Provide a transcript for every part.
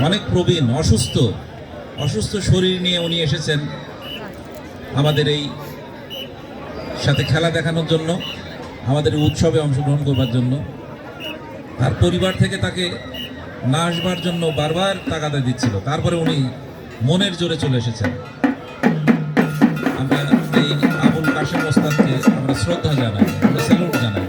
অনেক প্রবীণ, অসুস্থ শরীর নিয়ে উনি এসেছেন আমাদের এই সাথে খেলা দেখানোর জন্য, আমাদের উৎসবে অংশগ্রহণ করবার জন্য। তার পরিবার থেকে তাকে না আসবার জন্য বারবার তাগাদা দিচ্ছিল, তারপরে উনি মনের জোরে চলে এসেছেন। আমরা এই আবুল কাশেম ওস্তাদকে আমরা শ্রদ্ধা জানাই, আমরা স্যালুট জানাই।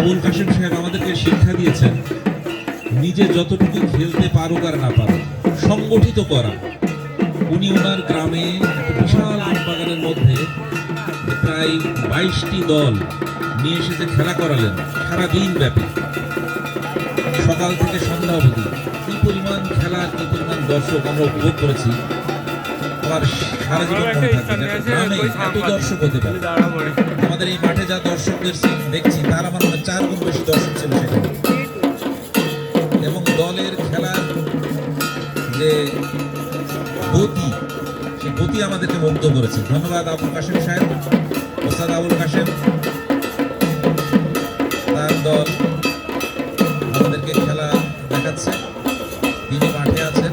আবুল কাশেম সাহেব আমাদেরকে শিক্ষা দিয়েছেন নিজে যতটুকু খেলতে পারুক আর না পারুক সংগঠিত করা। উনি ওনার গ্রামে একটা বিশাল আম বাগানের মধ্যে প্রায় 22টি দল নিয়ে এসে খেলা করালেন সারাদিন ব্যাপী, সকাল থেকে সন্ধ্যা অবধি। কি পরিমাণ খেলা, কি পরিমাণ দর্শক আমরা উপভোগ করেছি। আবার সারা জীবন গ্রামে এত দর্শক হতে পারে। আমাদের এই মাঠে যা দর্শকদের দেখছি তার আমার 4 গুণ বেশি দর্শক ছিল সেখানে। এবং দলের খেলার যে গতি, সেই গতি আমাদেরকে মুগ্ধ করেছে। ধন্যবাদ আবুল কাশেম সাহেব, ওস্তাদ আবুল কাশেম। তার দল আমাদেরকে খেলা দেখাচ্ছে, তিনি মাঠে আছেন।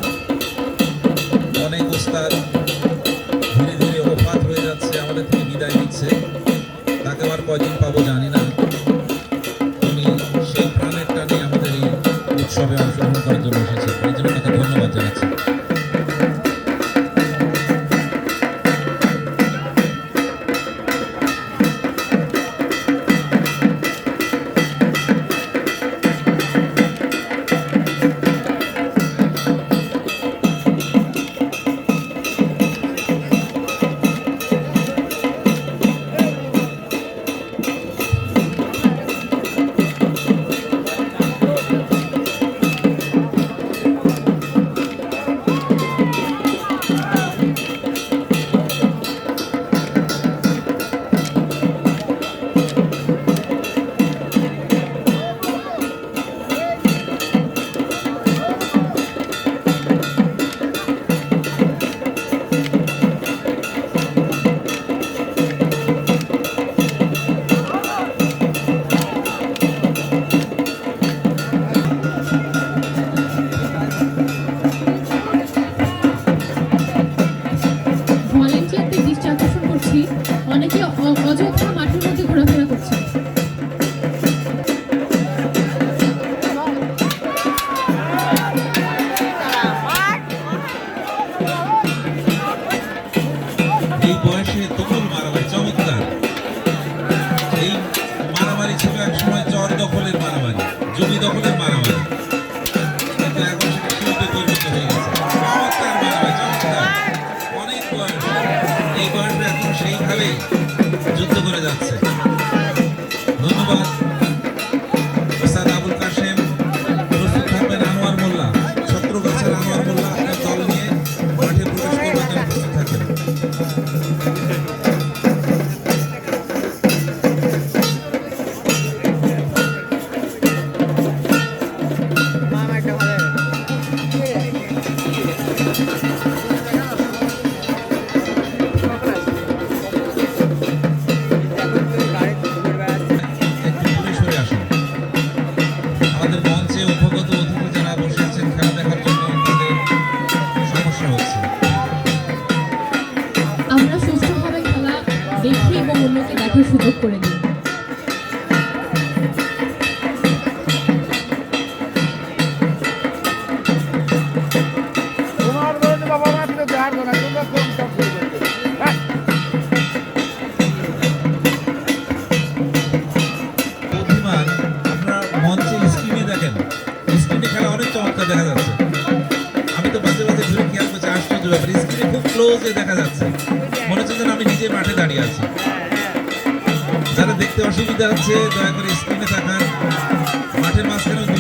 অনেক ওস্তাদ ধীরে ধীরে ওফাত হয়ে যাচ্ছে, আমাদের থেকে বিদায় নিচ্ছে। তাকে আবার কয়দিন পাবো জানি না। উনি সেই প্রাণের টানে আমাদের এই উৎসবে অংশগ্রহণ করার জন্য এসেছে, এই জন্য তাকে ধন্যবাদ জানাচ্ছি। অনেকে অযথা মাঠের মধ্যে ঘোরাফেরা করছে। এই বয়সে তুমুল মারামারি, চমৎকার। এই মারামারি ছিল এক সময় চর দখলের মারামারি, জমি দখলের মারামারি, কিন্তু এখন সেটা শিল্পে পরিণত হয়ে গেছে। চমৎকার মারামারি, চমৎকার। অনেক বয়স, এই বয়সে এখন সেইভাবে যুদ্ধ করে যাচ্ছে। ধন্যবাদ ওস্তাদ আবুল কাশেম। প্রস্তুত থাকবেন আনোয়ার মোল্লা, ছত্রগাছের আনোয়ার মোল্লা আপনার দল নিয়ে মাঠে প্রবেশ করবার জন্য প্রস্তুত থাকবেন। আমরা সুষ্ঠুভাবে খেলা দেখি এবং অন্যকে দেখার সুযোগ করে দিই। দেখা যাচ্ছে, আমি তো মাঝে মাঝে ঘুরে খেয়াল করছি, আশ্চর্য ব্যাপার, স্ক্রিনে খুব ক্লোজে দেখা যাচ্ছে, মনে হচ্ছে যেন আমি নিজে মাঠে দাঁড়িয়ে আছি। যারা দেখতে অসুবিধা হচ্ছে দয়া করে স্ক্রিনে তাকান। মাঠের মাঝখানে